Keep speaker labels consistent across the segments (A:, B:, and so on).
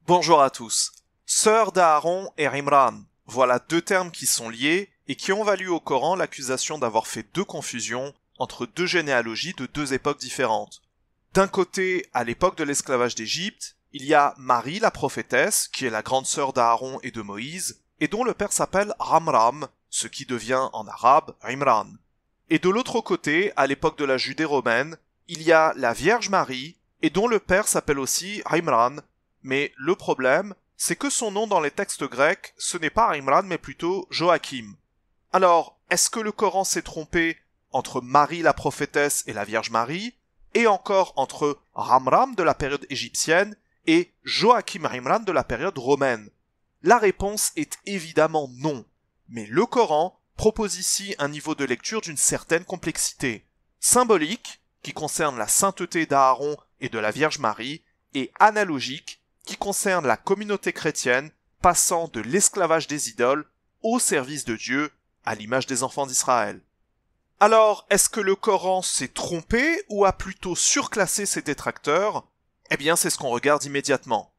A: Bonjour à tous. Sœur d'Aaron et Imran, voilà deux termes qui sont liés et qui ont valu au Coran l'accusation d'avoir fait deux confusions entre deux généalogies de deux époques différentes. D'un côté, à l'époque de l'esclavage d'Égypte, il y a Marie la prophétesse, qui est la grande sœur d'Aaron et de Moïse, et dont le père s'appelle Amram, ce qui devient en arabe Imran. Et de l'autre côté, à l'époque de la Judée romaine, il y a la Vierge Marie, et dont le père s'appelle aussi Imran, mais le problème, c'est que son nom dans les textes grecs, ce n'est pas Imran mais plutôt Joachim. Alors, est-ce que le Coran s'est trompé entre Marie la prophétesse et la Vierge Marie, et encore entre Amram de la période égyptienne et Joachim Imran de la période romaine? La réponse est évidemment non, mais le Coran propose ici un niveau de lecture d'une certaine complexité, symbolique, qui concerne la sainteté d'Aaron et de la Vierge Marie, et analogique, qui concerne la communauté chrétienne passant de l'esclavage des idoles au service de Dieu, à l'image des enfants d'Israël. Alors, est-ce que le Coran s'est trompé ou a plutôt surclassé ses détracteurs? Eh bien, c'est ce qu'on regarde immédiatement.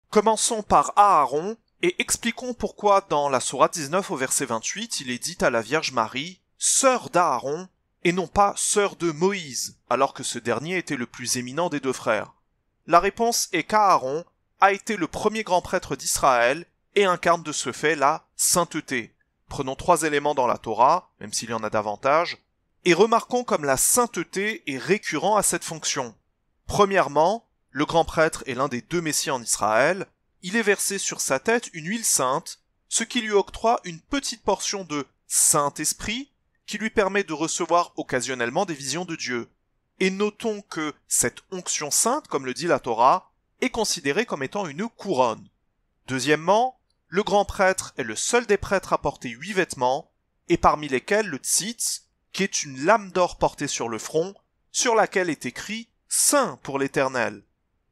A: Commençons par Aaron et expliquons pourquoi dans la sourate 19 au verset 28, il est dit à la Vierge Marie « sœur d'Aaron » et non pas « sœur de Moïse », alors que ce dernier était le plus éminent des deux frères. La réponse est qu'Aaron a été le premier grand prêtre d'Israël et incarne de ce fait la sainteté. Prenons trois éléments dans la Torah, même s'il y en a davantage, et remarquons comme la sainteté est récurrent à cette fonction. Premièrement, le grand prêtre est l'un des deux messies en Israël, il est versé sur sa tête une huile sainte, ce qui lui octroie une petite portion de Saint-Esprit qui lui permet de recevoir occasionnellement des visions de Dieu. Et notons que cette onction sainte, comme le dit la Torah, est considérée comme étant une couronne. Deuxièmement, le grand prêtre est le seul des prêtres à porter 8 vêtements, et parmi lesquels le tzitz, qui est une lame d'or portée sur le front, sur laquelle est écrit « Saint pour l'Éternel ».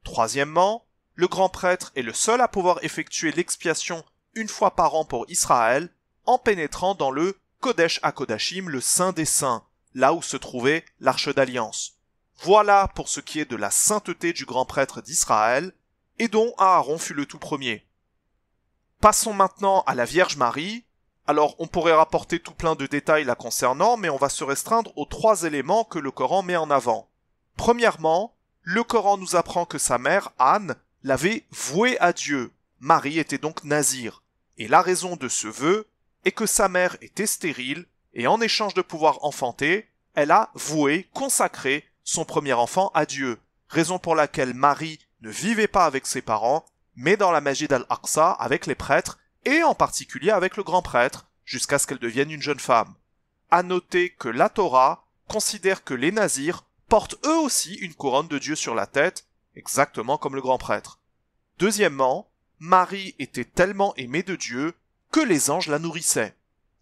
A: Troisièmement, le grand prêtre est le seul à pouvoir effectuer l'expiation une fois par an pour Israël, en pénétrant dans le Kodesh HaKodashim, le Saint des Saints, là où se trouvait l'Arche d'Alliance. Voilà pour ce qui est de la sainteté du grand prêtre d'Israël, et dont Aaron fut le tout premier. Passons maintenant à la Vierge Marie. Alors on pourrait rapporter tout plein de détails la concernant, mais on va se restreindre aux 3 éléments que le Coran met en avant. Premièrement, le Coran nous apprend que sa mère, Anne, l'avait vouée à Dieu. Marie était donc nazir. Et la raison de ce vœu est que sa mère était stérile, et en échange de pouvoir enfanter, elle a voué, consacré son premier enfant à Dieu, raison pour laquelle Marie ne vivait pas avec ses parents, mais dans la Masjid al-Aqsa avec les prêtres, et en particulier avec le grand prêtre, jusqu'à ce qu'elle devienne une jeune femme. À noter que la Torah considère que les nazirs portent eux aussi une couronne de Dieu sur la tête, exactement comme le grand prêtre. Deuxièmement, Marie était tellement aimée de Dieu que les anges la nourrissaient.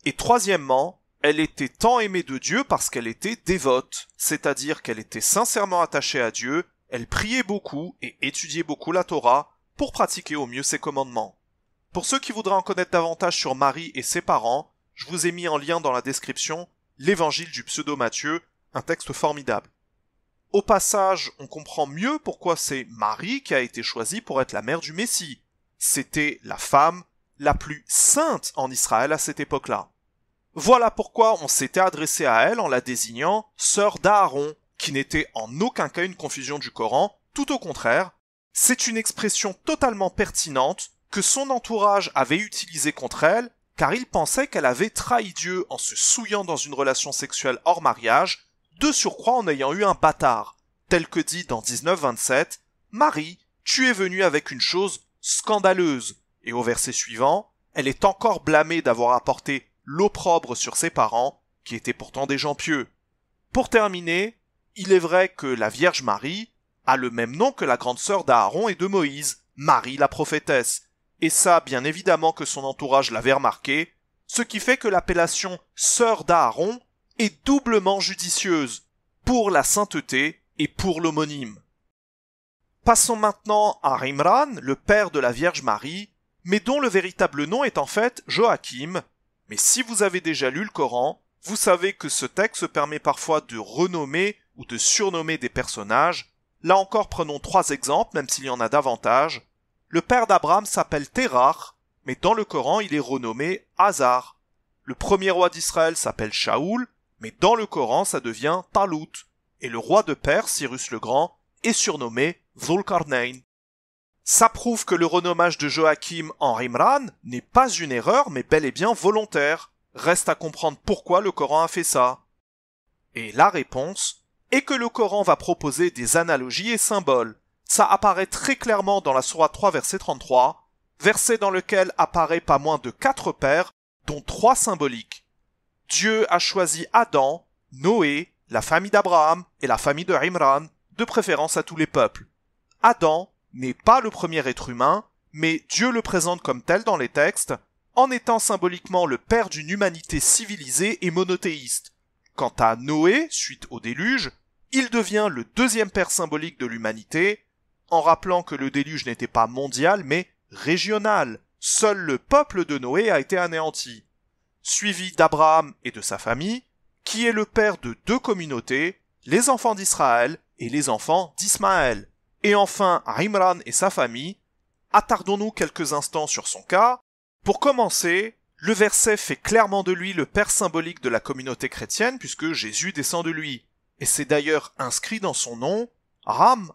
A: Et troisièmement, elle était tant aimée de Dieu parce qu'elle était dévote, c'est-à-dire qu'elle était sincèrement attachée à Dieu, elle priait beaucoup et étudiait beaucoup la Torah pour pratiquer au mieux ses commandements. Pour ceux qui voudraient en connaître davantage sur Marie et ses parents, je vous ai mis en lien dans la description l'évangile du pseudo-Matthieu, un texte formidable. Au passage, on comprend mieux pourquoi c'est Marie qui a été choisie pour être la mère du Messie. C'était la femme la plus sainte en Israël à cette époque-là. Voilà pourquoi on s'était adressé à elle en la désignant sœur d'Aaron, qui n'était en aucun cas une confusion du Coran, tout au contraire. C'est une expression totalement pertinente que son entourage avait utilisée contre elle, car il pensait qu'elle avait trahi Dieu en se souillant dans une relation sexuelle hors mariage, de surcroît en ayant eu un bâtard, tel que dit dans 19-27, « Marie, tu es venue avec une chose scandaleuse », et au verset suivant, elle est encore blâmée d'avoir apporté l'opprobre sur ses parents, qui étaient pourtant des gens pieux. Pour terminer, il est vrai que la Vierge Marie a le même nom que la grande sœur d'Aaron et de Moïse, Marie la prophétesse, et ça, bien évidemment que son entourage l'avait remarqué, ce qui fait que l'appellation sœur d'Aaron est doublement judicieuse, pour la sainteté et pour l'homonyme. Passons maintenant à Imran, le père de la Vierge Marie, mais dont le véritable nom est en fait Joachim. Mais si vous avez déjà lu le Coran, vous savez que ce texte permet parfois de renommer ou de surnommer des personnages. Là encore, prenons 3 exemples, même s'il y en a davantage. le père d'Abraham s'appelle Terach, mais dans le Coran il est renommé Hazar. Le premier roi d'Israël s'appelle Shaoul, mais dans le Coran ça devient Talut. Et le roi de Perse, Cyrus le Grand, est surnommé Dhul-Qarnayn. Ça prouve que le renommage de Joachim en Imran n'est pas une erreur, mais bel et bien volontaire. Reste à comprendre pourquoi le Coran a fait ça. Et la réponse est que le Coran va proposer des analogies et symboles. Ça apparaît très clairement dans la sourate 3 verset 33, verset dans lequel apparaît pas moins de 4 pères, dont 3 symboliques. Dieu a choisi Adam, Noé, la famille d'Abraham et la famille de Imran, de préférence à tous les peuples. Adam n'est pas le premier être humain, mais Dieu le présente comme tel dans les textes, en étant symboliquement le père d'une humanité civilisée et monothéiste. Quant à Noé, suite au déluge, il devient le deuxième père symbolique de l'humanité, en rappelant que le déluge n'était pas mondial mais régional. Seul le peuple de Noé a été anéanti. Suivi d'Abraham et de sa famille, qui est le père de 2 communautés, les enfants d'Israël et les enfants d'Ismaël. Et enfin, Imran et sa famille. Attardons-nous quelques instants sur son cas. Pour commencer, le verset fait clairement de lui le père symbolique de la communauté chrétienne puisque Jésus descend de lui. Et c'est d'ailleurs inscrit dans son nom. Ram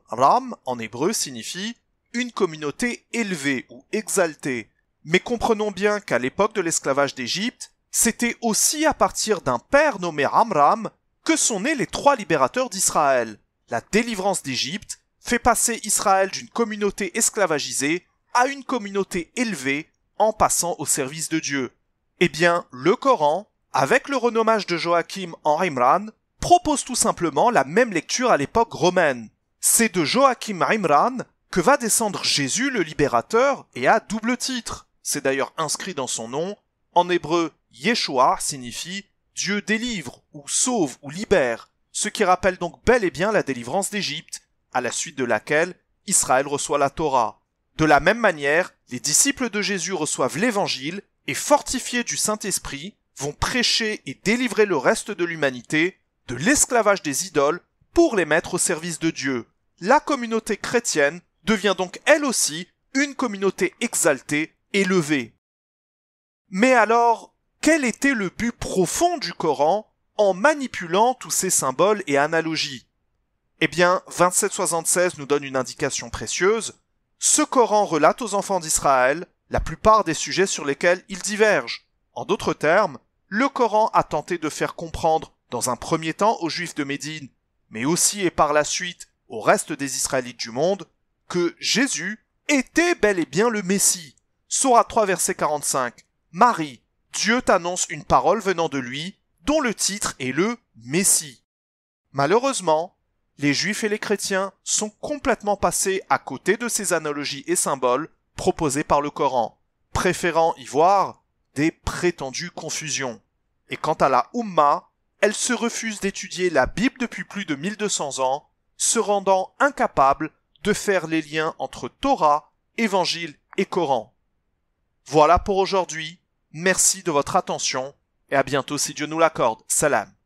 A: en hébreu signifie une communauté élevée ou exaltée. Mais comprenons bien qu'à l'époque de l'esclavage d'Égypte, c'était aussi à partir d'un père nommé Amram que sont nés les 3 libérateurs d'Israël. La délivrance d'Égypte fait passer Israël d'une communauté esclavagisée à une communauté élevée en passant au service de Dieu. Eh bien, le Coran, avec le renommage de Joachim en Imran, propose tout simplement la même lecture à l'époque romaine. C'est de Joachim Imran que va descendre Jésus le libérateur et à double titre. C'est d'ailleurs inscrit dans son nom. En hébreu, Yeshua signifie Dieu délivre ou sauve ou libère, ce qui rappelle donc bel et bien la délivrance d'Égypte, à la suite de laquelle Israël reçoit la Torah. De la même manière, les disciples de Jésus reçoivent l'Évangile et, fortifiés du Saint-Esprit, vont prêcher et délivrer le reste de l'humanité de l'esclavage des idoles pour les mettre au service de Dieu. La communauté chrétienne devient donc elle aussi une communauté exaltée, élevée. Mais alors, quel était le but profond du Coran en manipulant tous ces symboles et analogies? Eh bien, 2776 nous donne une indication précieuse. Ce Coran relate aux enfants d'Israël la plupart des sujets sur lesquels ils divergent. En d'autres termes, le Coran a tenté de faire comprendre, dans un premier temps aux Juifs de Médine, mais aussi et par la suite au reste des Israélites du monde, que Jésus était bel et bien le Messie. Sourate 3 verset 45. Marie, Dieu t'annonce une parole venant de lui, dont le titre est le Messie. Malheureusement, les Juifs et les chrétiens sont complètement passés à côté de ces analogies et symboles proposés par le Coran, préférant y voir des prétendues confusions. Et quant à la Oumma, elle se refuse d'étudier la Bible depuis plus de 1200 ans, se rendant incapable de faire les liens entre Torah, Évangile et Coran. Voilà pour aujourd'hui. Merci de votre attention et à bientôt si Dieu nous l'accorde. Salam.